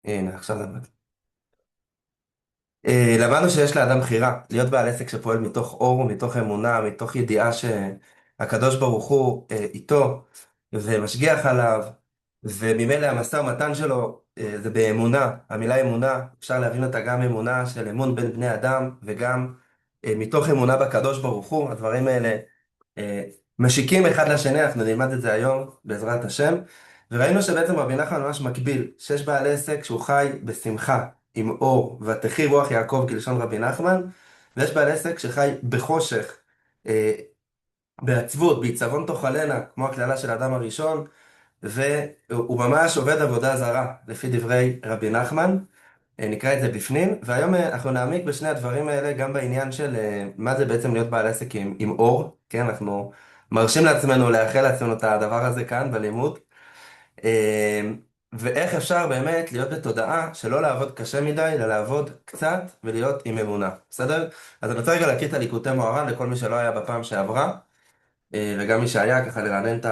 הנה, עכשיו זה מתחיל. למדנו שיש לאדם בחירה, להיות בעל עסק שפועל מתוך אור, מתוך אמונה, מתוך ידיעה שהקדוש ברוך הוא איתו ומשגיח עליו, וממילא המשא ומתן שלו זה באמונה. המילה אמונה, אפשר להבין אותה גם אמונה של אמון בין בני אדם, וגם מתוך אמונה בקדוש ברוך הוא. הדברים האלה אה, משיקים אחד לשני, אנחנו נלמד את זה היום בעזרת השם. וראינו שבעצם רבי נחמן ממש מקביל, שיש בעל עסק שהוא חי בשמחה, עם אור, ותחי רוח יעקב כלשון רבי נחמן, ויש בעל עסק שחי בחושך, אה, בעצבות, בעיצבון תאכלנה, כמו הקללה של האדם הראשון, והוא ממש עובד עבודה זרה, לפי דברי רבי נחמן. נקרא את זה בפנים, והיום אנחנו נעמיק בשני הדברים האלה, גם בעניין של מה זה בעצם להיות בעל עסק עם אור, כן, אנחנו מרשים לעצמנו, לאחל לעצמנו את הדבר הזה כאן בלימוד, אה, ואיך אפשר באמת להיות בתודעה שלא לעבוד קשה מדי, אלא לעבוד קצת ולהיות עם אמונה, בסדר? אז אני רוצה רגע להקריא את הליקוטי מוהר"ן לכל מי שלא היה בפעם שעברה, וגם מי שהיה, ככה לרענן את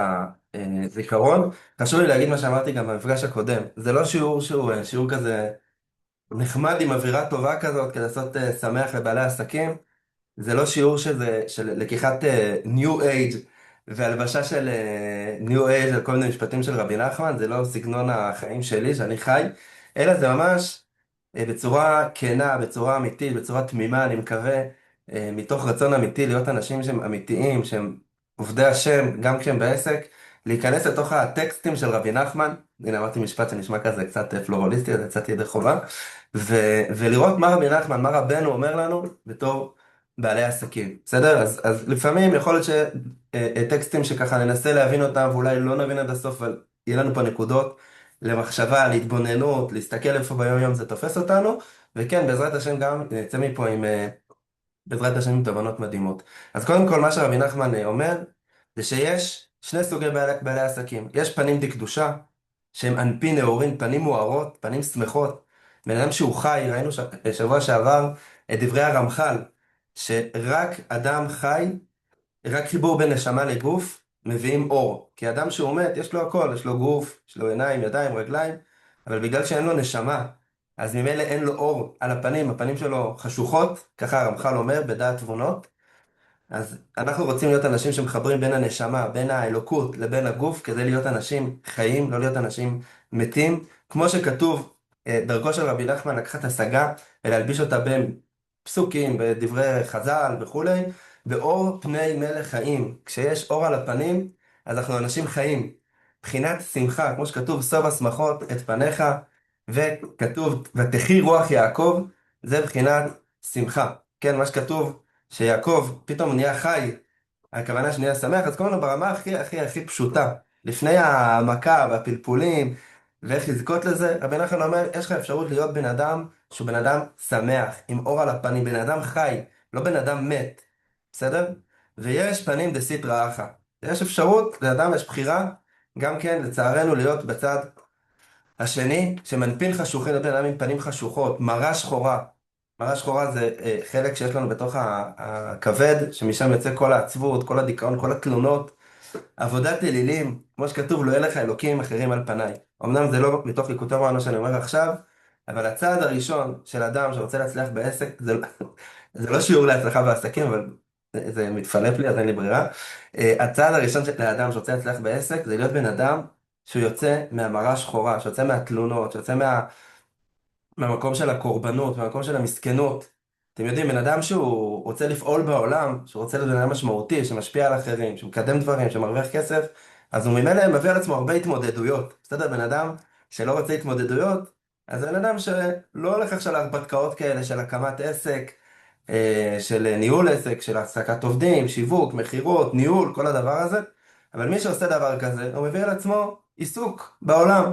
הזיכרון. חשוב לי להגיד מה שאמרתי גם במפגש הקודם, זה לא שיעור שהוא שיעור כזה נחמד עם אווירה טובה כזאת, כדי לעשות שמח לבעלי עסקים. זה לא שיעור של לקיחת New Age והלבשה של New Age על כל מיני משפטים של רבי נחמן, זה לא סגנון החיים שלי, שאני חי, אלא זה ממש בצורה כנה, בצורה אמיתית, בצורה תמימה, אני מקווה, מתוך רצון אמיתי להיות אנשים שהם אמיתיים, שהם עובדי השם, גם כשהם בעסק, להיכנס לתוך הטקסטים של רבי נחמן. הנה אמרתי משפט שנשמע כזה קצת פלורליסטי, זה קצת ידי חובה, ולראות מה רבי נחמן, מה רבנו אומר לנו בתור בעלי עסקים, בסדר? אז לפעמים יכול להיות שטקסטים שככה ננסה להבין אותם ואולי לא נבין עד הסוף, אבל יהיה לנו פה נקודות למחשבה, להתבוננות, להסתכל איפה ביום יום זה תופס אותנו, וכן, בעזרת השם גם נצא מפה עם, בעזרת השם עם תובנות מדהימות. אז קודם כל מה שרבי נחמן אומר, זה שיש שני סוגי בעלי עסקים. יש פנים דקדושה, שהם אנפי נאורים, פנים מוארות, פנים שמחות. בן אדם שהוא חי, ראינו שבוע שעבר את דברי הרמח"ל, שרק אדם חי, רק חיבור בין נשמה לגוף, מביאים אור. כי אדם שהוא מת, יש לו הכל, יש לו גוף, יש לו עיניים, ידיים, רגליים, אבל בגלל שאין לו נשמה, אז ממילא אין לו אור על הפנים, הפנים שלו חשוכות, ככה הרמח"ל אומר, בדעת תבונות. אז אנחנו רוצים להיות אנשים שמחברים בין הנשמה, בין האלוקות לבין הגוף, כדי להיות אנשים חיים, לא להיות אנשים מתים. כמו שכתוב, דרכו של רבי נחמן לקחת השגה ולהלביש אותה בפסוקים, בדברי חז"ל וכולי, באור פני מלך חיים. כשיש אור על הפנים, אז אנחנו אנשים חיים. בחינת שמחה, כמו שכתוב, סוב השמחות את פניך, וכתוב, ותחי רוח יעקב, זה בחינת שמחה. כן, מה שכתוב, שיעקב פתאום נהיה חי, הכוונה שנהיה שמח, אז קוראים לו ברמה הכי הכי הכי פשוטה. לפני המכה והפלפולים, ואיך לזכות לזה, רבי נחמן אומר, יש לך אפשרות להיות בן אדם שהוא בן אדם שמח, עם אור על הפנים, בן אדם חי, לא בן אדם מת, בסדר? ויש פנים דסיטרא אחא. יש אפשרות, לאדם יש בחירה, גם כן, לצערנו, להיות בצד השני, שמנפין חשוכים, להיות בן אדם עם פנים חשוכות, מראה שחורה. מראה שחורה זה חלק שיש לנו בתוך הכבד, שמשם יוצא כל העצבות, כל הדיכאון, כל התלונות. עבודת אלילים, כמו שכתוב, לא יהיה לך אלוקים אחרים על פניי. אמנם זה לא מתוך ליקוטי מוהר"ן שאני אומר עכשיו, אבל הצעד הראשון של אדם שרוצה להצליח בעסק, זה לא שיעור להצלחה בעסקים, אבל זה מתפלפ לי, אז אין לי ברירה. הצעד הראשון של האדם שרוצה להצליח בעסק, זה להיות בן אדם שהוא יוצא מהמראה השחורה, שיוצא מהתלונות, שיוצא מהמקום של הקורבנות, מהמקום של המסכנות. אתם יודעים, בן אדם שהוא רוצה לפעול בעולם, שהוא רוצה להיות בן אדם משמעותי, שמשפיע על אחרים, שמקדם דברים, שמרוויח כסף, אז הוא ממילא מביא על עצמו הרבה התמודדויות. בסדר, בן אדם שלא רוצה התמודדויות, אז זה בן אדם שלא הולך עכשיו להרפתקאות כאלה של הקמת עסק, של ניהול עסק, של העסקת עובדים, שיווק, מכירות, ניהול, כל הדבר הזה. אבל מי שעושה דבר כזה, הוא מביא על עצמו עיסוק בעולם.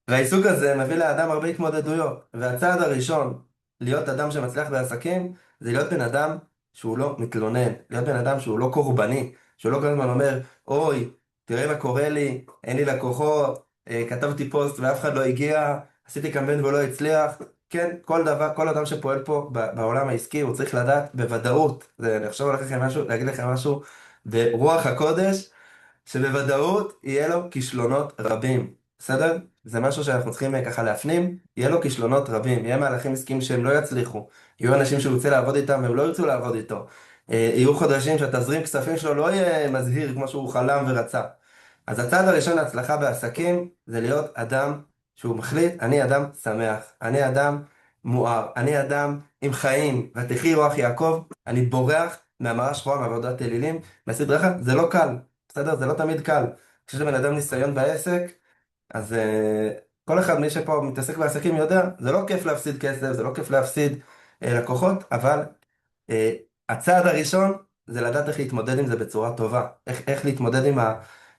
והעיסוק הזה מביא לאדם הרבה התמודדויות, והצעד הראשון להיות אדם שמצליח בעסקים, זה להיות בן אדם שהוא לא מתלונן, להיות בן אדם שהוא לא קורבני, שהוא לא כל הזמן אומר, אוי, תראה מה קורה לי, אין לי לקוחות, כתבתי פוסט ואף אחד לא הגיע, עשיתי קמפיין ולא הצליח. כן, כל דבר, כל אדם שפועל פה בעולם העסקי, הוא צריך לדעת בוודאות, אני עכשיו הולך לכם משהו, להגיד לכם משהו ברוח הקודש, שבוודאות יהיה לו כישלונות רבים, בסדר? זה משהו שאנחנו צריכים ככה להפנים, יהיה לו כישלונות רבים, יהיה מהלכים עסקיים שהם לא יצליחו, יהיו אנשים שהוא ירצה לעבוד איתם והם לא ירצו לעבוד איתו, יהיו חודשים שהתזרים כספים שלו לא יהיה מזהיר כמו שהוא חלם ורצה. אז הצעד הראשון להצלחה בעסקים זה להיות אדם שהוא מחליט, אני אדם שמח, אני אדם מואר, אני אדם עם חיים, ותחי רוח יעקב, אני בורח מהמראה שחורה, מעבודת אלילים, מהסדרה אחת, זה לא קל, בסדר? זה לא תמיד קל. כשיש לבן אדם ניסיון בעסק, אז כל אחד, מי שפה מתעסק בעסקים יודע, זה לא כיף להפסיד כסף, זה לא כיף להפסיד לקוחות, אבל אה, הצעד הראשון זה לדעת איך להתמודד עם זה בצורה טובה. איך להתמודד עם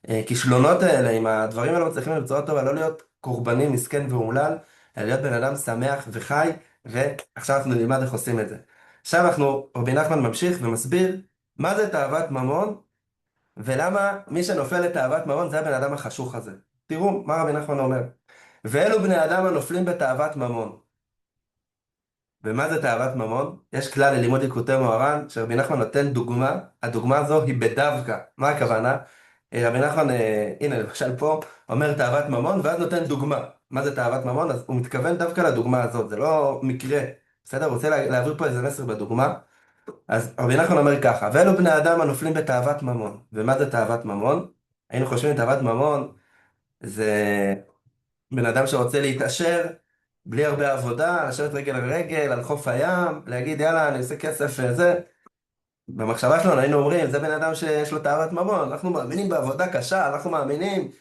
הכישלונות האלה, עם הדברים האלה מצליחים בצורה טובה, לא להיות קורבני, מסכן ואומלל, אלא להיות בן אדם שמח וחי, ועכשיו אנחנו נלמד איך עושים את זה. עכשיו רבי נחמן ממשיך ומסביר מה זה תאוות ממון, ולמה מי שנופל לתאוות ממון זה הבן אדם החשוך הזה. תראו מה רבי נחמן אומר. ואלו בני אדם הנופלים בתאוות ממון. ומה זה תאוות ממון? יש כלל ללימוד יקוטי מוהר"ן, שרבי נחמן נותן דוגמה, הדוגמה הזו היא בדווקא. מה הכוונה? רבי נחמן, הנה למשל פה, אומר תאוות ממון, ואז נותן דוגמה. מה זה תאוות ממון? אז הוא מתכוון דווקא לדוגמה הזאת, זה לא מקרה. בסדר? הוא רוצה להעביר פה איזה מסר בדוגמה. אז רבי נחמן אומר ככה, ואלו בני אדם הנופלים בתאוות ממון. ומה זה תאוות ממון? היינו חושבים תאוות ממון, זה בן אדם שרוצה להתעשר בלי הרבה עבודה, לשבת רגל על רגל, על חוף הים, להגיד יאללה אני עושה כסף וזה. במחשבה שלנו היינו אומרים, זה בן אדם שיש לו תאוות ממון, אנחנו מאמינים בעבודה קשה, אנחנו מאמינים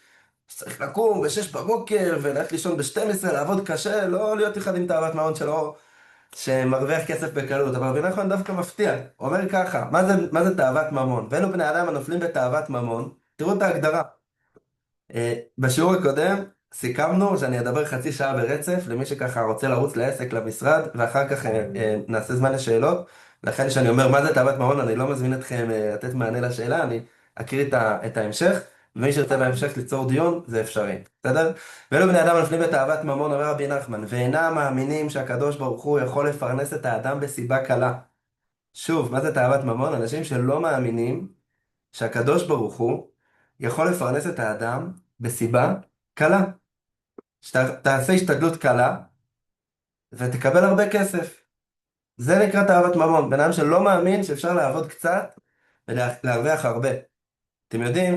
שצריך לקום ב-6 בבוקר וללכת לישון ב-12, לעבוד קשה, לא להיות אחד עם תאוות ממון שלו, שמרוויח כסף בקלות. אבל רבי נחמן דווקא מפתיע, הוא אומר ככה, מה זה תאוות ממון? ואלו בני אדם הנופלים בתאוות ממון, תראו את ההגדרה. בשיעור הקודם סיכמנו שאני אדבר חצי שעה ברצף למי שככה רוצה לרוץ לעסק, למשרד, ואחר כך נעשה זמן לשאלות. לכן כשאני אומר מה זה תאוות ממון, אני לא מזמין אתכם לתת מענה לשאלה, אני אקריא את ההמשך, ומי שירצה בהמשך ליצור דיון, זה אפשרי, בסדר? ואלו בני אדם הנופלים בתאוות ממון, אומר רבי נחמן, ואינם מאמינים שהקדוש ברוך הוא יכול לפרנס את האדם בסיבה קלה. שוב, מה זה תאוות ממון? אנשים שלא מאמינים שהקדוש ברוך הוא יכול לפרנס את האדם בסיבה קלה. שתעשה השתדלות קלה ותקבל הרבה כסף. זה נקרא תאוות ממון. בן אדם שלא מאמין שאפשר לעבוד קצת ולהרוויח הרבה. אתם יודעים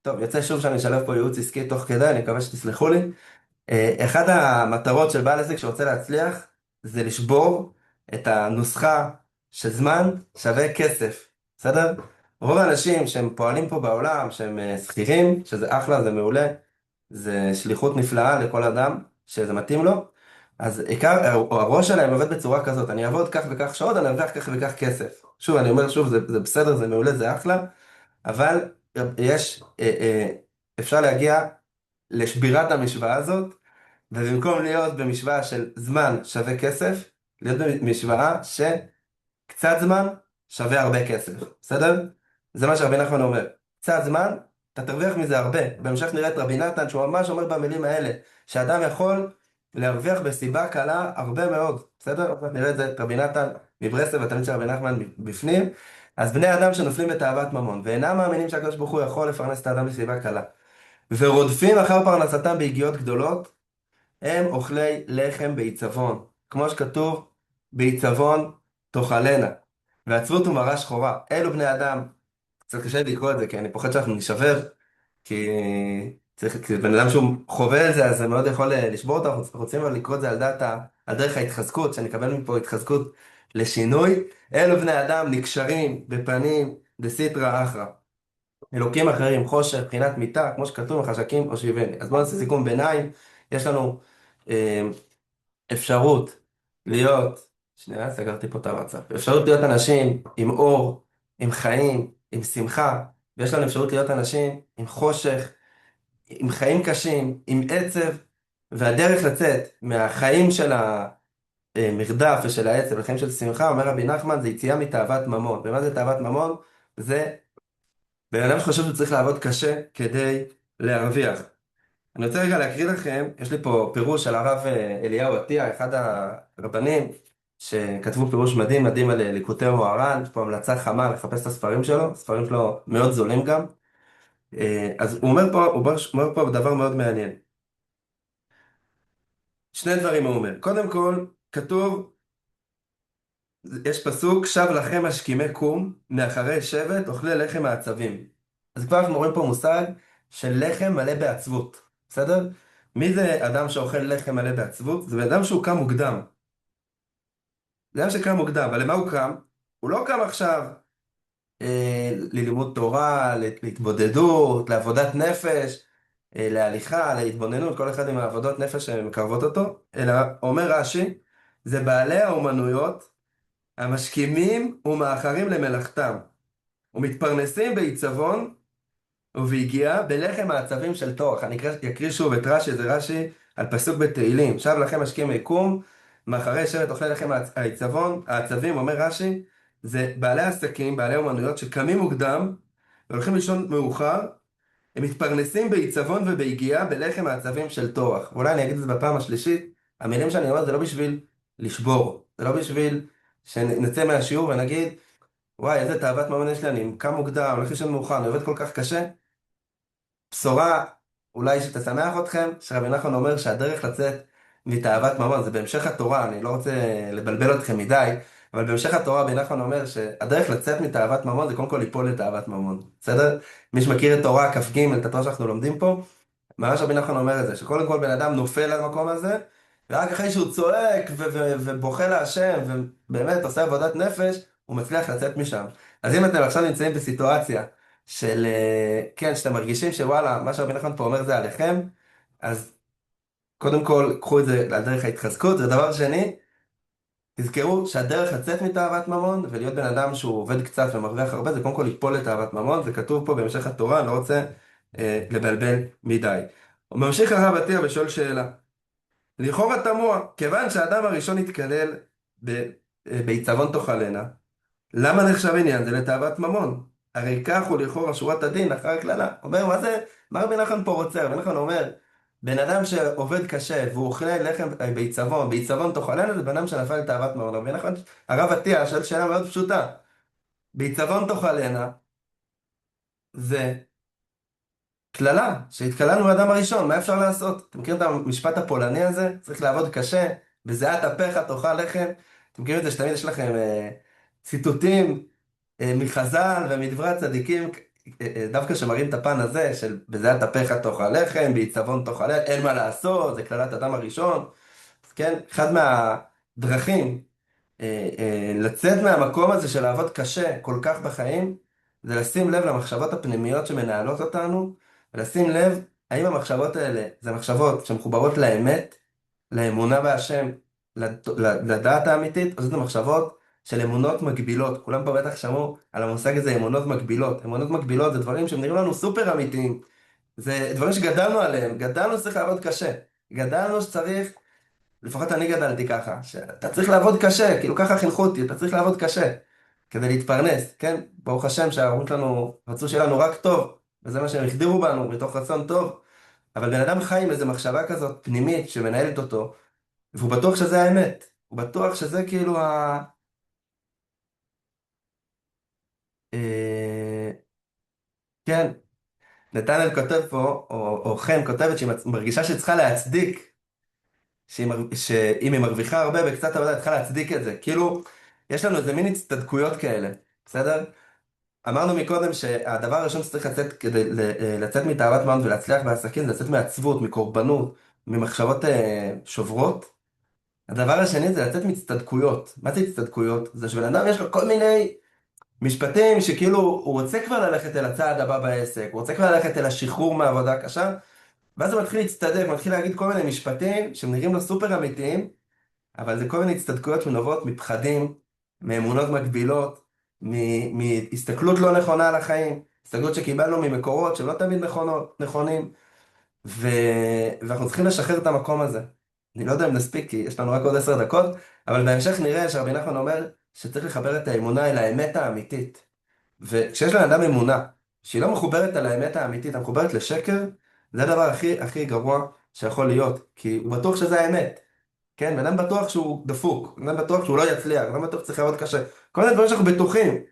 טוב, יוצא שוב שאני אשלב פה ייעוץ עסקי תוך כדי, אני מקווה שתסלחו לי. אחד המטרות של בעל עסק שרוצה להצליח זה לשבור את הנוסחה שזמן שווה כסף, בסדר? רוב האנשים שהם פועלים פה בעולם, שהם שכירים, שזה אחלה, זה מעולה, זה שליחות נפלאה לכל אדם שזה מתאים לו, אז הראש שלהם עובד בצורה כזאת, אני אעבוד כך וכך שעות, אני ארוויח כך וכך כסף. שוב, אני אומר שוב, זה בסדר, זה מעולה, זה אחלה, אבל אפשר להגיע לשבירת המשוואה הזאת, ובמקום להיות במשוואה של זמן שווה כסף, להיות במשוואה שקצת זמן שווה הרבה כסף, בסדר? זה מה שרבי נחמן אומר. קצת זמן, אתה תרוויח מזה הרבה. בהמשך נראה את רבי נתן, שהוא ממש אומר במילים האלה, שאדם יכול להרוויח בסיבה קלה הרבה מאוד, בסדר? עוד מעט נראה את זה, את רבי נתן מברסלב, התלמיד של רבי נחמן בפנים. אז בני אדם שנופלים בתאוות ממון, ואינם מאמינים שהקדוש ברוך הוא יכול לפרנס את האדם בסיבה קלה, ורודפים אחר פרנסתם ביגיעות גדולות, הם אוכלי לחם בעיצבון, כמו שכתוב, בעיצבון תאכלנה, ועצבות ומרה שחורה. אלו בני אדם, קצת קשה לי לקרוא את זה, כי אני פוחד שאנחנו נשבר, כי כי בן אדם שהוא חווה את זה, אז זה מאוד יכול לשבור אותו. אנחנו רוצים אבל לקרוא את זה על דרך ההתחזקות, שנקבל מפה התחזקות לשינוי. אלו בני אדם נקשרים בפנים דסיטרא אחרא, אלוקים אחרים, חושך, בחינת מיתה, כמו שכתוב, מחשקים הושיבני. אז בואו נעשה סיכום ביניים. יש לנו אה, אפשרות להיות, שנייה, סגרתי פה את הוואטסאפ, אפשרות להיות אנשים עם אור, עם חיים, עם שמחה, ויש לנו אפשרות להיות אנשים עם חושך, עם חיים קשים, עם עצב, והדרך לצאת מהחיים של המרדף ושל העצב לחיים של שמחה, אומר רבי נחמן, זה יציאה מתאוות ממון. ומה זה תאוות ממון? זה בן אדם שחושב שהוא צריך לעבוד קשה כדי להרוויח. אני רוצה רגע להקריא לכם, יש לי פה פירוש של הרב אליהו עטיה, אחד הרבנים שכתבו פירוש מדהים מדהים על ליקוטי מוהר"ן. יש פה המלצה חמה לחפש את הספרים שלו, הספרים שלו מאוד זולים גם. אז הוא אומר פה דבר מאוד מעניין. שני דברים הוא אומר. קודם כל, כתוב, יש פסוק, שב לכם השכימי קום, מאחרי שבט אוכלי לחם העצבים. אז כבר אנחנו רואים פה מושג של לחם מלא בעצבות, בסדר? מי זה אדם שאוכל לחם מלא בעצבות? זה בן אדם שהוא קם מוקדם. זה אדם שקם מוקדם, אבל למה הוא קם? הוא לא קם עכשיו ללימוד תורה, להתבודדות, לעבודת נפש, להליכה, להתבוננות, כל אחד עם העבודות נפש שמקרבות אותו, אלא אומר רש"י, זה בעלי האומנויות המשכימים ומאחרים למלאכתם, ומתפרנסים בעיצבון וביגיעה בלחם העצבים של תורך. אני אקריא שוב את רש"י, זה רש"י על פסוק בתהילים. שב לכם השכימי קום, מאחרי שבט אוכלי לחם העיצבון, העצבים, אומר רש"י, זה בעלי עסקים, בעלי אומנויות שקמים מוקדם והולכים לישון מאוחר, הם מתפרנסים בעיצבון וביגיעה בלחם העצבים של תורך. ואולי אני אגיד את זה בפעם השלישית, המילים שאני אומר זה לא בשביל לשבור, זה לא בשביל שנצא מהשיעור ונגיד, וואי, איזה תאוות ממון יש לי, אני קם מוקדם, הולך לישון מאוחר, אני עובד כל כך קשה. בשורה, אולי שתשמח אתכם, שרבי נחמן אומר שהדרך לצאת מתאוות ממון, זה בהמשך התורה, אני לא רוצה לבלבל אתכם מדי, אבל בהמשך התורה רבי נחמן אומר שהדרך לצאת מתאוות ממון זה קודם כל ליפול לתאוות ממון, בסדר? מי שמכיר את תורה כ"ג, את התורה שאנחנו לומדים פה, ממש רבי נחמן אומר את זה, שקודם כל בן אדם נופל למקום הזה, ורק אחרי שהוא צועק ובוכה להשם, ובאמת עושה עבודת נפש, הוא מצליח לצאת משם. אז אם אתם עכשיו נמצאים בסיטואציה של, כן, שאתם מרגישים שוואלה, מה שרבי נחמן פה אומר זה עליכם, אז קודם כל, קחו את זה על דרך ההתחזקות, ודבר שני, תזכרו שהדרך לצאת מתאוות ממון, ולהיות בן אדם שהוא עובד קצת ומרוויח הרבה, זה קודם כל ליפול לתאוות ממון, זה כתוב פה בהמשך התורה, אני לא רוצה לבלבל מדי. הוא ממשיך הרב עטיה ושואל שאלה. לכאורה תמוה, כיוון שהאדם הראשון התקלל בעיצבון תאכלנה, למה נחשב עניין זה לתאוות ממון? הרי כך הוא לכאורה שורת הדין אחר הקללה. אומר, מה זה, מה רבי נחמן פה רוצה? רבי נחמן אומר, בן אדם שעובד קשה והוא אוכל לחם בעיצבון תאכלנה, זה בן אדם שנפל לתאוות ממון. רבי נחמן, הרב עטיה שואל שאלה מאוד פשוטה. בעיצבון תאכלנה זה קללה, שהתקללנו לאדם הראשון, מה אפשר לעשות? אתם מכירים את המשפט הפולני הזה? צריך לעבוד קשה, בזיעת אפיך תאכל לחם. אתם מכירים את זה שתמיד יש לכם ציטוטים מחז"ל ומדברי הצדיקים, דווקא שמראים את הפן הזה של בזיעת אפיך תאכל לחם, בעיצבון תאכל לחם, אין מה לעשות, זה קללת אדם הראשון. אז כן, אחד מהדרכים לצאת מהמקום הזה של לעבוד קשה כל כך בחיים, זה לשים לב למחשבות הפנימיות שמנהלות אותנו, ולשים לב האם המחשבות האלה זה מחשבות שמחוברות לאמת, לאמונה בהשם, לדעת האמיתית, או זה מחשבות של אמונות מגבילות. כולם פה בטח שמעו על המושג הזה, אמונות מגבילות. אמונות מגבילות זה דברים שנראים לנו סופר אמיתיים, זה דברים שגדלנו עליהם, גדלנו שצריך לעבוד קשה, גדלנו שצריך, לפחות אני גדלתי ככה, שאתה צריך לעבוד קשה, כאילו ככה חינכו אותי, אתה צריך לעבוד קשה כדי להתפרנס, כן? ברוך השם שההורים שלנו רצו שיהיה לנו רק טוב, וזה מה שהם החדירו בנו, מתוך רצון טוב. אבל בן אדם חי עם איזו מחשבה כזאת פנימית שמנהלת אותו, והוא בטוח שזה האמת, הוא בטוח שזה כאילו אה... כן, נתנאל כותב פה, או חן כותבת שהיא מרגישה שהיא צריכה להצדיק שאם היא מרוויחה הרבה בקצת עבודה, היא צריכה להצדיק את זה. כאילו, יש לנו איזה מין הצטדקויות כאלה, בסדר? אמרנו מקודם שהדבר הראשון שצריך לצאת כדי לצאת מתאוות ממון ולהצליח בעסקים, זה לצאת מעצבות, מקורבנות, ממחשבות שוברות. הדבר השני זה לצאת מהצטדקויות. מה זה הצטדקויות? זה שבן אדם יש לו כל מיני משפטים שכאילו הוא רוצה כבר ללכת אל הצעד הבא בעסק, הוא רוצה כבר ללכת אל השחרור מהעבודה קשה, ואז הוא מתחיל להצטדק, מתחיל להגיד כל מיני משפטים שהם נראים לו סופר אמיתיים, אבל זה כל מיני הצטדקויות שנובעות מפחדים, מאמונות מגבילות, מהסתכלות לא נכונה על החיים, הסתכלות שקיבלנו ממקורות שלא תמיד נכונים, ו... ואנחנו צריכים לשחרר את המקום הזה. אני לא יודע אם נספיק, כי יש לנו רק עוד 10 דקות, אבל בהמשך נראה שרבי נחמן אומר שצריך לחבר את האמונה אל האמת האמיתית. וכשיש לאדם אמונה שהיא לא מחוברת על האמת האמיתית, המחוברת לשקר, זה הדבר הכי הכי גרוע שיכול להיות, כי הוא בטוח שזה האמת. כן, בן אדם בטוח שהוא דפוק, בן אדם בטוח שהוא לא יצליח, בן אדם בטוח שצריך לעבוד קשה. כל מיני דברים שאנחנו בטוחים,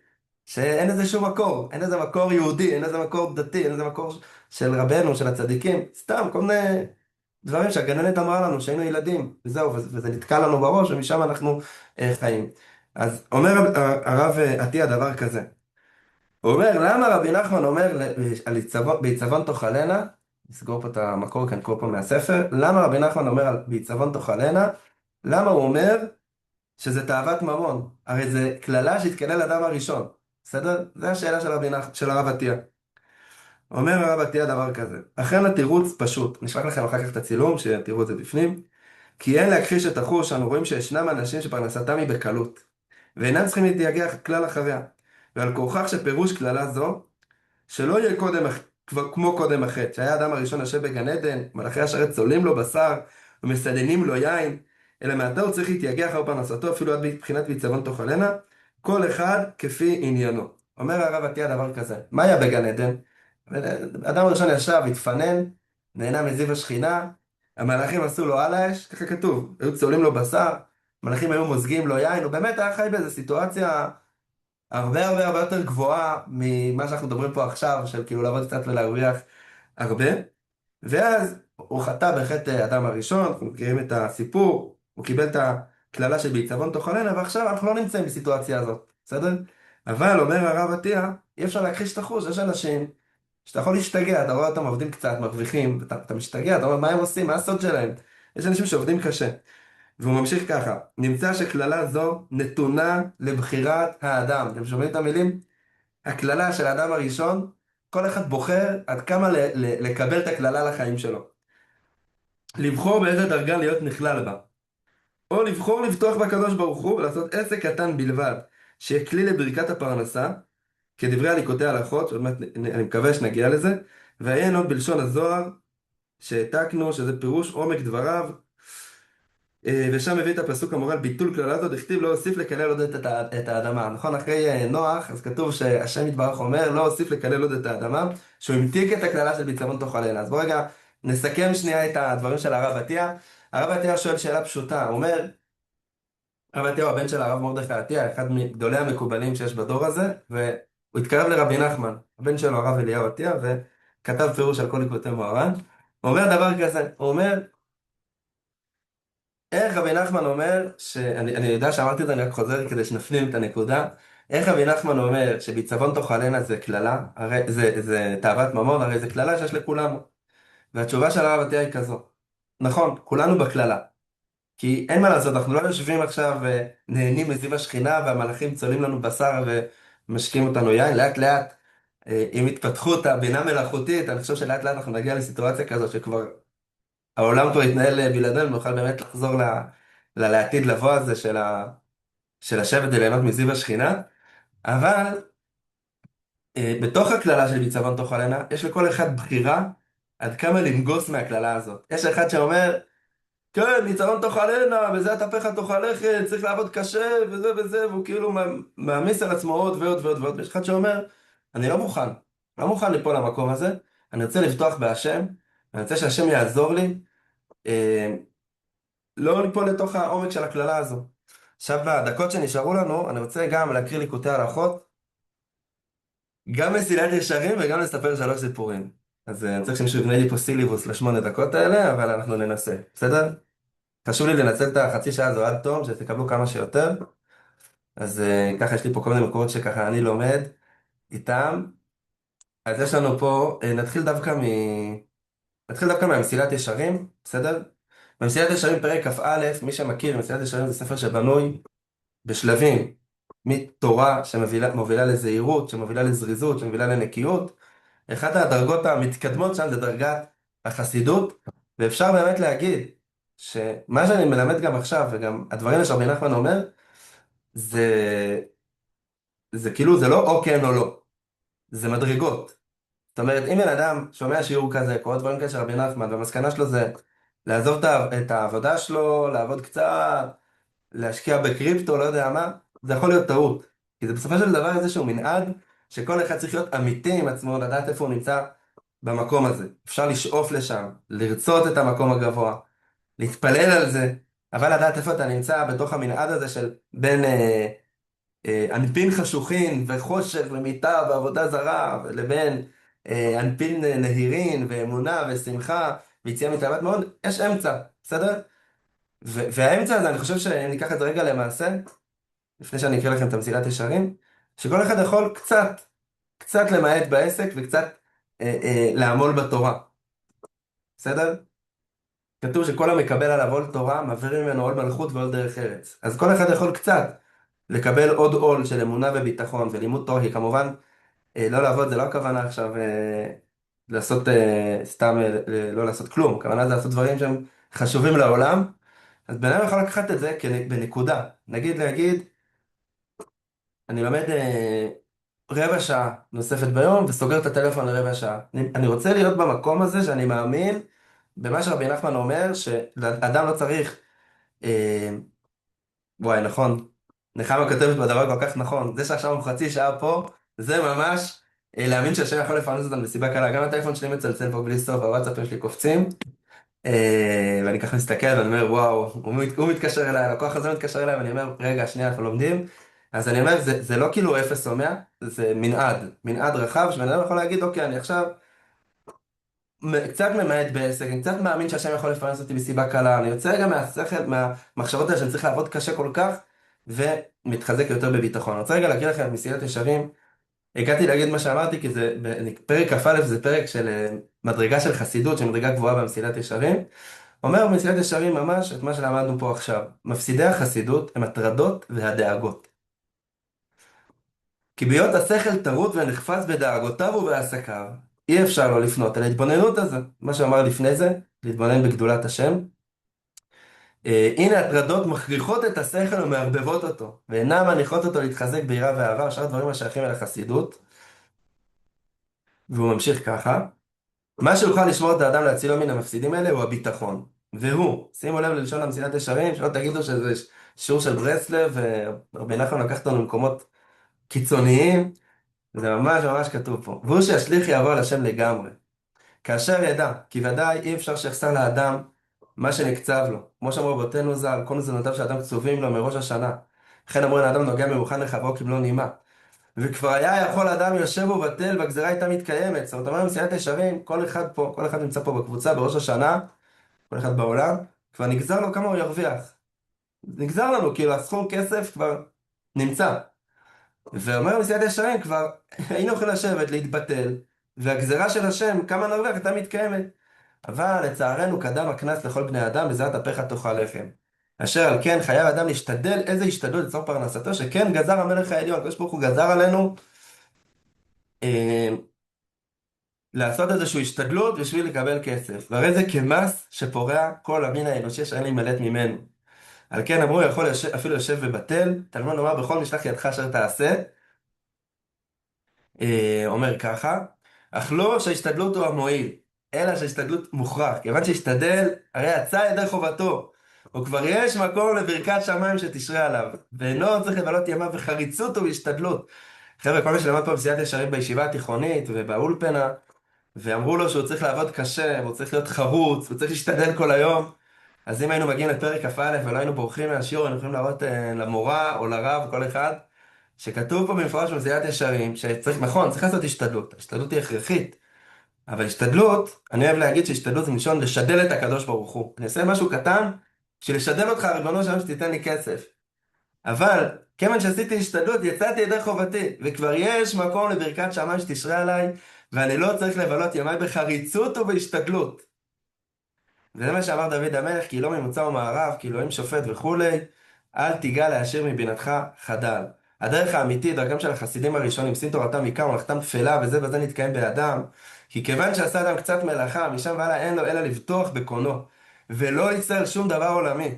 שאין לזה שום מקור, אין לזה מקור יהודי, אין לזה מקור דתי, אין לזה מקור של רבנו, של הצדיקים, סתם, כל מיני דברים שהגננת אמרה לנו שהיינו ילדים, וזהו, וזה נתקע לנו בראש, ומשם אנחנו חיים. אז אומר הרב עטיה דבר כזה. הוא אומר, למה רבי נחמן אומר בעיצבון תאכלנה, נסגור פה את המקור כאן, קורא פה מהספר, למה רבי נחמן אומר בעיצבון תאכלנה, למה הוא אומר שזה תאוות ממון? הרי זה קללה שהתקלל אדם הראשון, בסדר? זו השאלה של הרב עטיה. אומר הרב עטיה דבר כזה, אכן התירוץ פשוט, נשלח לכם אחר כך את הצילום, שתראו את זה בפנים, כי אין להכחיש את החוש, אנו רואים שישנם אנשים שפרנסתם היא בקלות, ואינם צריכים להתייגע כלל אחריה, ועל כורכך שפירוש קללה זו, שלא יהיה כמו קודם החטא, שהיה האדם הראשון יושב בגן עדן, מלאכי השרת צולעים לו בשר ומסדנים לו יין, אלא מעתה הוא צריך להתייגע אחר פרנסתו, אפילו עד מבחינת בעיצבון תאכלנה, כל אחד כפי עניינו. אומר הרב עטיה דבר כזה, מה היה בגן עדן? האדם הראשון ישב, התפנן, נהנה מזיו השכינה, המלאכים עשו לו על האש, ככה כתוב, היו צולעים לו בשר, המלאכים היו מוזגים לו יין, הוא באמת היה חי באיזו סיטואציה הרבה הרבה הרבה יותר גבוהה ממה שאנחנו מדברים פה עכשיו, של כאילו לעבוד קצת ולהרוויח הרבה. ואז הוא חטא בחטא האדם הראשון, אנחנו מכירים את הסיפור, הוא קיבל את הקללה של בעיצבון תאכלנה, ועכשיו אנחנו לא נמצאים בסיטואציה הזאת, בסדר? אבל אומר הרב עטיה, אי אפשר להכחיש את החוש, יש אנשים שאתה יכול להשתגע, אתה רואה אותם עובדים קצת, מרוויחים, אתה משתגע, אתה אומר מה הם עושים, מה הסוד שלהם? יש אנשים שעובדים קשה. והוא ממשיך ככה, נמצא שקללה זו נתונה לבחירת האדם. אתם שומעים את המילים? הקללה של האדם הראשון, כל אחד בוחר עד כמה לקבל את הקללה לחיים שלו. לבחור באיזה דרגה להיות נכלל בה. או לבחור לבטוח בקדוש ברוך הוא ולעשות עסק קטן בלבד, שיהיה כלי לברכת הפרנסה, כדברי הליקוטי הלכות, שעוד מעט אני מקווה שנגיע לזה, ועיין עוד בלשון הזוהר, שהעתקנו, שזה פירוש עומק דבריו, ושם מביא את הפסוק המורה על ביטול קללה זו, דכתיב לא הוסיף לקלל עוד את האדמה. נכון, אחרי נוח, אז כתוב שהשם יתברך אומר, לא הוסיף לקלל עוד את האדמה, שהוא המתיק את הקללה של בעיצבון תאכלנה. אז בואו רגע נסכם שנייה את הדברים של הרב עטיה. הרב עטיה שואל שאלה פשוטה, הוא אומר, הרב עטיה הוא הבן של הרב מרדכי עטיה, אחד מגדולי המקובלים שיש בדור הזה, והוא התקרב לרבי נחמן, הבן שלו הרב אליהו עטיה, וכתב פירוש על כל ליקוטי מוהר"ן. הוא אומר דבר כזה, הוא אומר, איך רבי נחמן אומר, אני יודע שאמרתי את זה, אני רק חוזר כדי שנפנים את הנקודה, איך רבי נחמן אומר שבעיצבון תאכלנה זה קללה, הרי זה תאוות ממון, הרי זה קללה שיש לכולנו. והתשובה של הרב עטיה היא כזו, נכון, כולנו בקללה, כי אין מה לעשות, אנחנו לא יושבים עכשיו ונהנים מזיו השכינה והמלאכים צולעים לנו בשר ומשקים אותנו יין, לאט לאט, עם התפתחות הבינה מלאכותית, אני חושב שלאט לאט אנחנו נגיע לסיטואציה כזאת שכבר העולם כבר יתנהל בלעדינו, נוכל באמת לחזור לעתיד לבוא הזה של לשבת וליהנות מזיו השכינה, אבל בתוך הקללה של בעיצבון תאכלנה, יש לכל אחד בחירה עד כמה לנגוס מהקללה הזאת. יש אחד שאומר, כן, בעיצבון תאכלנה, וזה התהפך תאכלכת, צריך לעבוד קשה, וזה וזה, והוא כאילו מעמיס על עצמו עוד ועוד ועוד ועוד. ויש אחד שאומר, אני לא מוכן, לא מוכן ליפול למקום הזה, אני רוצה לבטוח בהשם, אני רוצה שהשם יעזור לי, אה, לא ליפול לתוך העומק של הקללה הזו. עכשיו בדקות שנשארו לנו, אני רוצה גם להקריא ליקוטי הלכות, גם מסילת ישרים וגם לספר 3 סיפורים. אז אני צריך שמישהו יבנה לי פה סילבוס ל8 דקות האלה, אבל אנחנו ננסה, בסדר? חשוב לי לנצל את החצי שעה הזו עד תום, שתקבלו כמה שיותר. אז ככה יש לי פה כל מיני מקורות שככה אני לומד איתם. אז יש לנו פה, נתחיל דווקא מהמסילת ישרים, בסדר? במסילת ישרים פרק כ"א, מי שמכיר, מסילת ישרים זה ספר שבנוי בשלבים, מתורה שמובילה לזהירות, שמובילה לזריזות, שמובילה לנקיות. אחת הדרגות המתקדמות שם זה דרגת החסידות, ואפשר באמת להגיד שמה שאני מלמד גם עכשיו, וגם הדברים שרבי נחמן אומר, זה, זה כאילו, זה לא או כן או לא, זה מדרגות. זאת אומרת, אם בן אדם שומע שיעור כזה, קורא דברים כאלה של רבי נחמן, והמסקנה שלו זה לעזוב את העבודה שלו, לעבוד קצת, להשקיע בקריפטו, לא יודע מה, זה יכול להיות טעות. כי זה בסופו של דבר איזשהו מנעד, שכל אחד צריך להיות אמיתי עם עצמו, לדעת איפה הוא נמצא במקום הזה. אפשר לשאוף לשם, לרצות את המקום הגבוה, להתפלל על זה, אבל לדעת איפה אתה נמצא בתוך המנעד הזה של בין אנפין חשוכין וחושך ומיטה ועבודה זרה, לבין אנפין נהירין ואמונה ושמחה ויציאה מתאוות מאוד, יש אמצע, בסדר? והאמצע הזה, אני חושב שאם ניקח את זה רגע למעשה, לפני שאני אקריא לכם את המסילת ישרים, שכל אחד יכול קצת למעט בעסק וקצת לעמול בתורה, בסדר? כתוב שכל המקבל עליו עול תורה, מעבירים ממנו עול מלכות ועול דרך ארץ. אז כל אחד יכול קצת לקבל עוד עול של אמונה וביטחון ולימוד תורה, כי כמובן לא לעבוד זה לא הכוונה עכשיו לעשות סתם לא לעשות כלום, הכוונה זה לעשות דברים שהם חשובים לעולם. אז בן אדם יכול לקחת את זה בנקודה, נגיד להגיד, אני לומד רבע שעה נוספת ביום וסוגר את הטלפון לרבע שעה. אני רוצה להיות במקום הזה שאני מאמין במה שרבי נחמן אומר, שאדם לא צריך, אה, וואי נכון, נחמה כותבת בדבר כל כך נכון, זה שעכשיו הוא חצי שעה פה, זה ממש להאמין שהשם יכול לפרנס אותנו בסיבה קלה, גם הטלפון שלי מצלצל פה בלי סוף, הוואטסאפים שלי קופצים, ואני ככה מסתכל ואני אומר וואו, הוא מתקשר אליי, הלקוח הזה מתקשר אליי ואני אומר רגע שנייה אנחנו לומדים, אז אני אומר זה לא כאילו אפס או מאה, זה מנעד רחב שבן אדם יכול להגיד אוקיי אני עכשיו קצת ממעט בעסק, אני קצת מאמין שהשם יכול לפרנס אותי מסיבה קלה, אני יוצא רגע מהשכל, מהמחשבות האלה שאני צריך לעבוד קשה כל כך ומתחזק יותר בביטחון. אני רוצה רגע להקריא לכם את מסילת ישרים, הגעתי להגיד מה שאמרתי כי זה פרק כ"א, זה פרק של מדרגה של חסידות, של מדרגה גבוהה במסילת ישרים. אומר במסילת ישרים ממש את מה שלמדנו פה עכשיו, מפסידי החסידות הם הטרדות והדאגות. כי בהיות השכל טרוד ונחפש בדאגותיו ובעסקיו, אי אפשר לא לפנות על ההתבוננות הזו. מה שאמר לפני זה, להתבונן בגדולת השם. הנה הטרדות מכריחות את השכל ומערבבות אותו, ואינן מניחות אותו להתחזק ביראה ואהבה, שאר דברים השייכים אל החסידות. והוא ממשיך ככה, מה שיוכל לשמור את האדם להצילו מן המפסידים האלה הוא הביטחון. והוא, שימו לב ללשון המסילת ישרים, שלא תגידו שזה שיעור של ברסלב, ורבי נחמן לקח אותנו למקומות קיצוניים, זה ממש ממש כתוב פה. והוא שישליך יבוא על השם לגמרי. כאשר ידע, כי ודאי אי אפשר שיחסר לאדם מה שנקצב לו. כמו שאמרו רבותינו ז"ל, כל מזונותיו של אדם קצובים לו מראש השנה. לכן אמרו לאדם נוגע ממוכן לחברו כמלוא נימה. וכבר היה יכול אדם יושב ובטל והגזירה הייתה מתקיימת. זאת אומרת, מסילת ישרים, כל אחד פה, כל אחד נמצא פה בקבוצה בראש השנה, כל אחד בעולם, כבר נגזר לו כמה הוא ירוויח. נגזר לנו, כאילו הסכום כסף כבר נמצא. ואומר מסילת ישרים כבר היינו יכולים לשבת, להתבטל, והגזירה של השם, כמה נרוויח, הייתה מתקיימת. אבל לצערנו קדם הקנס לכל בני אדם, בזיעת אפיך תאכל לחם. אשר על כן חייב אדם להשתדל איזה השתדלות לצורך פרנסתו, שכן גזר המלך העליון, הקדוש ברוך הוא גזר עלינו אה, לעשות איזושהי השתדלות בשביל לקבל כסף. והרי זה כמס שפורע כל המין האנושי שאין להימלט ממנו. על כן אמרו יכול אפילו יושב ובטל, תלמוד לומר בכל משלח ידך אשר תעשה, אומר ככה, אך לא שההשתדלות הוא המועיל, אלא שההשתדלות מוכרח, כיוון שהשתדל, הרי יצא ידי חובתו, וכבר יש מקום לברכת שמיים שתשרה עליו, ואינו צריך לבלות ימיו בחריצות ובהשתדלות. חבר'ה, כל מי שלמד פה בסייעת ישרים בישיבה התיכונית ובאולפנה, ואמרו לו שהוא צריך לעבוד קשה, והוא צריך להיות חרוץ, הוא צריך להשתדל כל היום, אז אם היינו מגיעים לפרק כ"א ולא היינו בורחים מהשיעור, היינו יכולים להראות למורה או לרב, כל אחד, שכתוב פה במפורש במסילת ישרים, שצריך, נכון, צריך לעשות השתדלות, השתדלות היא הכרחית, אבל השתדלות, אני אוהב להגיד שהשתדלות זה מלשון לשדל את הקדוש ברוך הוא. אני אעשה משהו קטן, בשביל לשדל אותך, ריבונו שלום, שתיתן לי כסף. אבל, כיוון שעשיתי השתדלות, יצאתי ידי חובתי, וכבר יש מקום לברכת שמיים שתשרה עליי, ואני לא צריך לבלות ימיי בחריצות ובהשתדלות. וזה מה שאמר דוד המלך, כי לא ממוצא ומערב, כי אלוהים שופט וכולי, אל תיגע להשאיר מבינתך חדל. הדרך האמיתית, דרכם של החסידים הראשונים, שים תורתם עיקר ומלאכתם תפלה, וזה בזה נתקיים באדם, כי כיוון שעשה אדם קצת מלאכה, משם והלאה אין לו אלא לבטוח בקונו, ולא יצטרך שום דבר עולמי.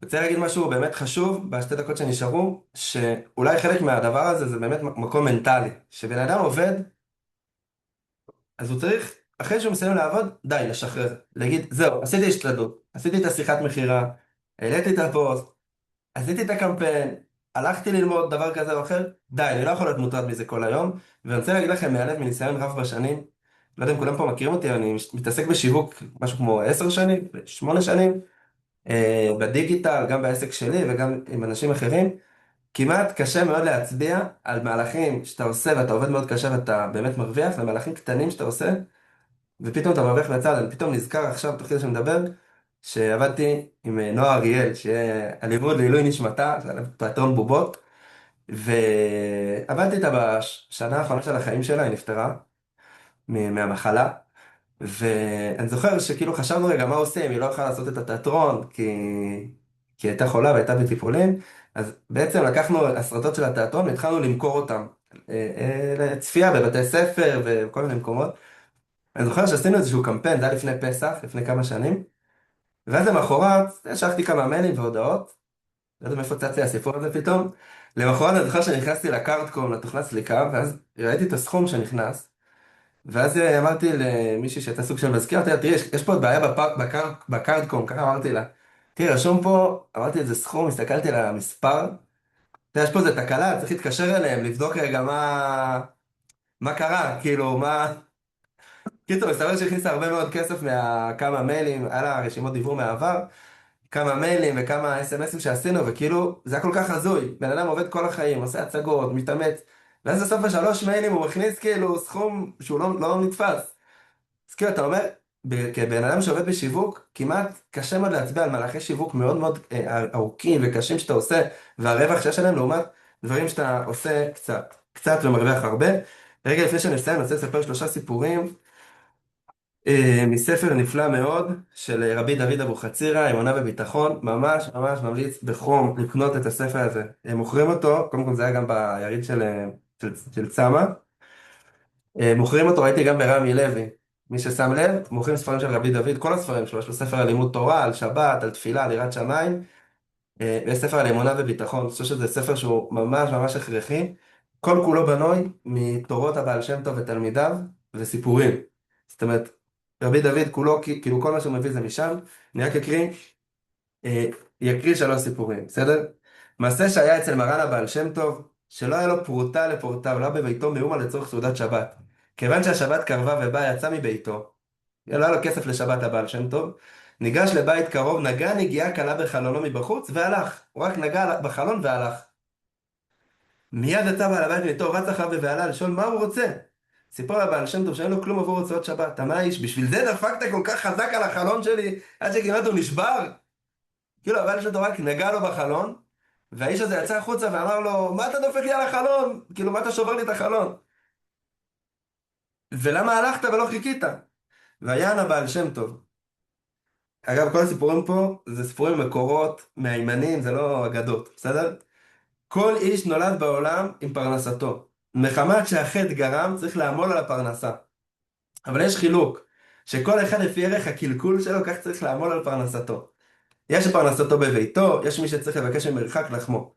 רוצה להגיד משהו באמת חשוב, בשתי דקות שנשארו, שאולי חלק מהדבר הזה זה באמת מקום מנטלי, שבן אדם עובד, אז הוא צריך, אחרי שהוא מסיים לעבוד, די, לשחרר. להגיד, זהו, עשיתי השתדלות, עשיתי את השיחת מכירה, העליתי את הפוסט, עשיתי את הקמפיין, הלכתי ללמוד דבר כזה או אחר, די, אני לא יכול להיות מוטרד מזה כל היום, ואני רוצה להגיד לכם, מהלב מניסיון רב בשנים, לא יודע אם כולם פה מכירים אותי, אני מתעסק בשיווק משהו כמו 10 שנים, 8 שנים, בדיגיטל, גם בעסק שלי וגם עם אנשים אחרים, כמעט קשה מאוד להצביע על מהלכים שאתה עושה ואתה עובד מאוד קשה ואתה באמת מרוויח, למהלכים קטנים שאתה עושה, ופתאום אתה מרוויח מהצד, אני פתאום נזכר עכשיו, תוך כדי שמדבר, שעבדתי עם נועה אריאל, שהלימוד לעילוי נשמתה, זה היה תיאטרון בובות, ועבדתי איתה בשנה האחרונה של החיים שלה, היא נפטרה מהמחלה, ואני זוכר שכאילו חשבנו רגע מה עושים, היא לא יכולה לעשות את התיאטרון, כי היא הייתה חולה והייתה בטיפולים, אז בעצם לקחנו הסרטות של התיאטרון והתחלנו למכור אותם לצפייה בבתי ספר ובכל מיני מקומות. אני זוכר שעשינו איזשהו קמפיין, זה היה לפני פסח, לפני כמה שנים, ואז למחרת שלחתי כמה מיילים והודעות, לא יודע מאיפה צץ לי הסיפור הזה פתאום. למחרת אני זוכר שנכנסתי לקארטקום, לתוכנת סליקה, ואז ראיתי את הסכום שנכנס, ואז אמרתי למישהי שהייתה סוג של מזכיר, אמרתי לה, תראי, יש פה בעיה בקארטקום, ככה אמרתי לה. תראי, רשום פה, אמרתי איזה סכום, הסתכלתי על המספר, תראה, יש פה איזה תקלה, צריך להתקשר אליהם, לבדוק רגע מה קרה, כאילו, מה... קיצור, מסתבר שהכניסה הרבה מאוד כסף מכמה מיילים, היה לה רשימות דיוור מהעבר, כמה מיילים וכמה אס.אם.אסים שעשינו, וכאילו, זה היה כל כך הזוי. בן אדם עובד כל החיים, עושה הצגות, מתאמץ, ואז בסוף בשלוש מיילים הוא מכניס כאילו סכום שהוא לא נתפס. אז כאילו, אתה אומר, כבן אדם שעובד בשיווק, כמעט קשה מאוד להצביע על מהלכי שיווק מאוד מאוד ארוכים וקשים שאתה עושה, והרווח שיש עליהם לעומת דברים שאתה עושה קצת, קצת ומרוויח הרבה. רגע לפני שנסיים, אני רוצה לספר שלושה סיפורים מספר נפלא מאוד של רבי דוד אבוחצירא, אמונה וביטחון, ממש ממש ממליץ בחום לקנות את הספר הזה. הם מוכרים אותו, קודם כל זה היה גם ביריד של צמא, מוכרים אותו, ראיתי גם ברמי לוי, מי ששם לב, מוכרים ספרים של רבי דוד, כל הספרים שלו, יש לו ספר על לימוד תורה, על שבת, על תפילה, על יראת שמיים, ויש ספר על אמונה וביטחון, אני חושב שזה ספר שהוא ממש ממש הכרחי, כל כולו בנוי מתורות הבעל שם טוב ותלמידיו וסיפורים. זאת אומרת, רבי דוד כולו, כאילו כל מה שהוא מביא זה משם, אני רק יקריא שלוש סיפורים, בסדר? מעשה שהיה אצל מרן הבעל שם טוב, שלא היה לו פרוטה לפורטה, ולא היה בביתו מאומה לצורך סעודת שבת. כיוון שהשבת קרבה ובא, יצא מביתו, לא היה לו כסף לשבת הבעל שם טוב, ניגש לבית קרוב, נגע נגיעה קלה בחלונו מבחוץ, והלך. הוא רק נגע בחלון והלך. מיד יצא בעל הבית מביתו, רץ אחריו בבהלה לשאול מה הוא רוצה. סיפר לבעל שם טוב שאין לו כלום עבור הוצאות שבת. אמר האיש, בשביל זה דפקת כל כך חזק על החלון שלי, עד שכמעט הוא נשבר? כאילו, הבעל שם טוב רק נגע לו בחלון, והאיש הזה יצא החוצה ואמר לו, מה אתה דופק לי על החלון? כאילו, מה אתה שובר לי את החלון? ולמה הלכת ולא חיכית? ויען הבעל שם טוב. אגב, כל הסיפורים פה זה סיפורים מקורות, מהימנים, זה לא אגדות, בסדר? כל איש נולד בעולם עם פרנסתו. מחמת שהחטא גרם, צריך לעמול על הפרנסה. אבל יש חילוק, שכל אחד לפי ערך הקלקול שלו, כך צריך לעמול על פרנסתו. יש פרנסתו בביתו, יש מי שצריך לבקש ממרחק לחמו.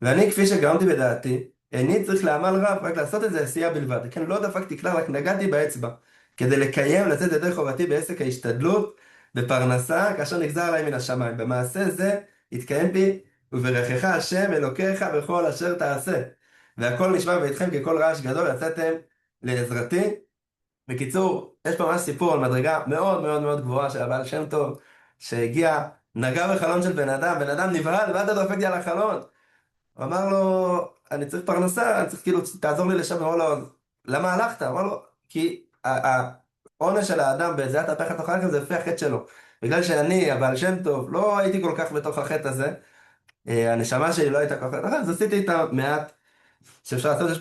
ואני, כפי שגרמתי בדעתי, איני צריך לעמל רב, רק לעשות את זה עשייה בלבד. כן, לא דפקתי כלל, רק נגעתי באצבע. כדי לקיים, לצאת ידי חובתי בעסק ההשתדלות, בפרנסה, כאשר נגזר עליי מן השמיים. במעשה זה, יתקיים בי, וברכך השם אלוקיך בכל אשר תעשה. והכל נשמע ביתכם ככל רעש גדול, יצאתם לעזרתי. בקיצור, יש פה ממש סיפור על מדרגה מאוד מאוד מאוד גבוהה של הבעל שם טוב, שהגיע, נגע בחלון של בן אדם נבהל, מה אתה דופק לי על החלון? הוא אמר לו, אני צריך פרנסה, אני צריך כאילו, תעזור לי לשם, אמר לו, למה הלכת? אמר לו, כי העונש של האדם בזיעת אפיך תאכל לחם זה לפי החטא שלו. בגלל שאני, הבעל שם טוב, לא הייתי כל כך בתוך החטא הזה, הנשמה שלי לא הייתה כל כך, אז עשיתי איתה מעט שאפשר לעשות, יש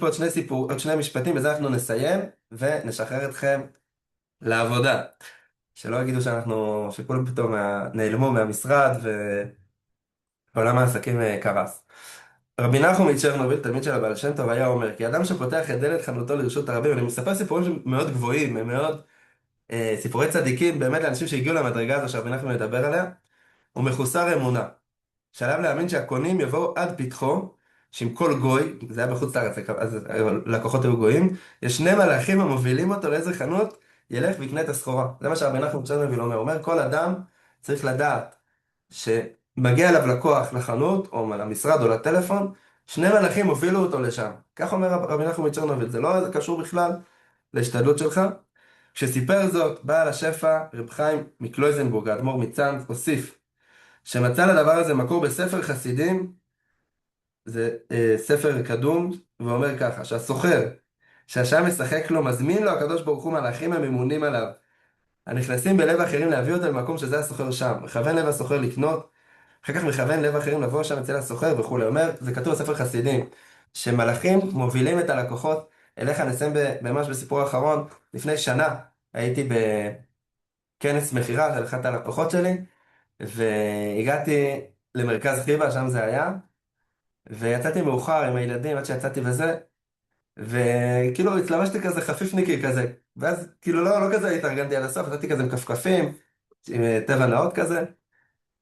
פה עוד שני משפטים, בזה אנחנו נסיים, ונשחרר אתכם לעבודה. שלא יגידו שכולם פתאום נעלמו מהמשרד ועולם העסקים קרס. רבי נחום מצ'רנוביל, תלמיד של הבעל שם טוב, היה אומר, כי אדם שפותח את דלת חנותו לרשות הרבים, אני מספר סיפורים מאוד גבוהים, הם מאוד סיפורי צדיקים, באמת לאנשים שהגיעו למדרגה הזו שרבי נחום מדבר עליה, הוא מחוסר אמונה. שעליו להאמין שהקונים יבואו עד פתחו, שעם כל גוי, זה היה בחוץ לארץ, אז לקוחות היו גויים, יש שני מלאכים המובילים אותו לאיזה חנות, ילך ויקנה את הסחורה. זה מה שהרבי נחום צ'רנוביל אומר. הוא אומר, כל אדם צריך לדעת שמגיע אליו לקוח לחנות, או למשרד או לטלפון, שני מלאכים הובילו אותו לשם. כך אומר רבי נחום מצ'רנוביל, זה לא קשור בכלל להשתדלות שלך. כשסיפר זאת, בעל השפע, רב חיים מקלויזנבורג, האדמו"ר מצאנז, הוסיף, שמצא לדבר הזה מקור בספר חסידים, זה ספר קדום, ואומר ככה, שהסוחר, שהשם משחק לו, מזמין לו הקדוש ברוך הוא מלאכים הממונים עליו, הנכנסים בלב אחרים להביא אותם למקום שזה הסוחר שם, מכוון לב הסוחר לקנות, אחר כך מכוון לב אחרים לבוא שם אצל הסוחר וכולי. אומר, זה כתוב בספר חסידים, שמלאכים מובילים את הלקוחות אליך. נסיים ממש בסיפור האחרון. לפני שנה הייתי בכנס מכירה של אחת הלקוחות שלי, והגעתי למרכז חיבה, שם זה היה, ויצאתי מאוחר עם הילדים עד שיצאתי וזה, וכאילו התלבשתי כזה חפיפניקי כזה, ואז כאילו לא כזה התארגנתי עד הסוף, יצאתי כזה עם כפכפים, עם טבע נאות כזה,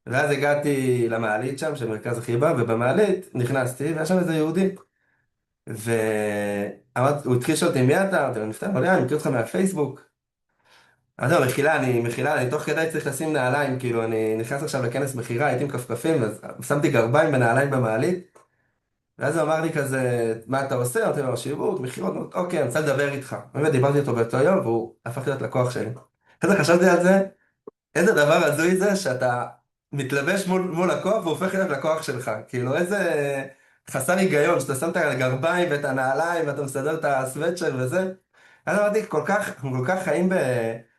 ואז הגעתי למעלית שם של מרכז חיבה, ובמעלית נכנסתי, והיה שם איזה יהודי, והוא התחיל לשאול אותי מי אתה? אמרתי לו, נפתח, אמר לי, אני מכיר אותך מהפייסבוק. אז זהו, מחילה, אני תוך כדי צריך לשים נעליים, כאילו אני נכנס עכשיו לכנס מכירה, הייתי עם כפכפים, אז שמתי גרביים ונעליים במעלית, ואז הוא אמר לי כזה, מה אתה עושה? אמרתי לו, שיווק, מכירות, אוקיי, אני רוצה לדבר איתך. באמת דיברתי איתו באותו יום, והוא הפך להיות לקוח שלי. אחרי זה חשבתי על זה, איזה דבר הזוי זה שאתה מתלבש מול לקוח והוא הופך להיות לקוח שלך. כאילו איזה חסר היגיון, שאתה שם את הגרביים ואת הנעליים ואתה מסדר את הסוואצ'ר וזה. אז אמרתי, אנחנו כל כך חיים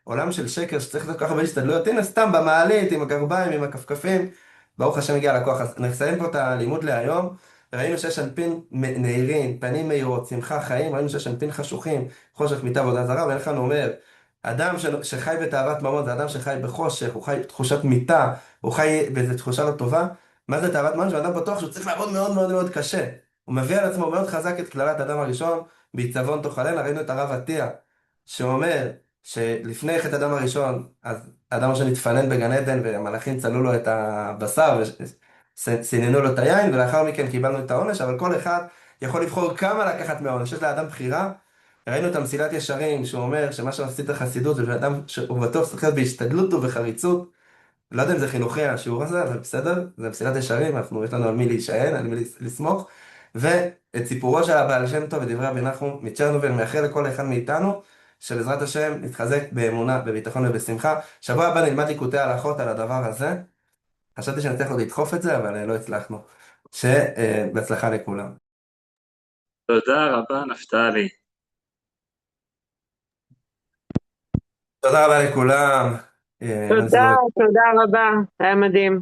בעולם של שקר שצריך לעשות כל כך הרבה השתדלויות. הנה סתם במעלית, עם הגרביים, עם הכפכפים. ברוך השם הגיע לקוח. אז נסיים פה את הלימוד להיום. ראינו שיש אנפין נהירים, פנים מאירות, שמחה חיים, ראינו שיש אנפין חשוכים, חושך מיטה ועבודה זרה, ואין לנו אומר, אדם שחי בתאוות ממון זה אדם שחי בחושך, הוא חי בתחושת מיתה, הוא חי באיזו תחושה לא טובה. מה זה תאוות ממון? שאדם בטוח שהוא צריך לעבוד מאוד מאוד מאוד קשה. הוא מביא על עצמו מאוד חזק את קללת אדם הראשון, בעיצבון תאכלנה. ראינו את הרב עטיה, שאומר שלפני חטא אדם הראשון, אז האדם הראשון התפנן בגן עדן, והמלאכים צלו לו את הבשר וסיננו לו את היין, ולאחר מכן קיבלנו את העונש, אבל כל אחד יכול לבחור כמה לקחת מהעונש. יש לאדם בחירה. ראינו את המסילת ישרים, שהוא אומר שמה שמפסיד את החסידות זה שאדם שהוא בטוח צריך להיות בהשתדלות ובחריצות. לא יודע אם זה חינוכי השיעור הזה, אבל בסדר, זה מסילת ישרים, יש לנו על מי להישען, על מי לסמוך. ואת סיפורו של הבעל שם טוב ודברי רבי נחום מצ'רנוביל מאחל לכל אחד מאיתנו, שבעזרת השם נתחזק באמונה, בביטחון ובשמחה. שבוע הבא נלמד ליקוטי הלכות על הדבר הזה. חשבתי שנצטרך עוד לדחוף את זה, אבל לא הצלחנו. שבהצלחה לכולם. תודה רבה, נפתלי. תודה רבה לכולם. תודה, תודה רבה, היה מדהים.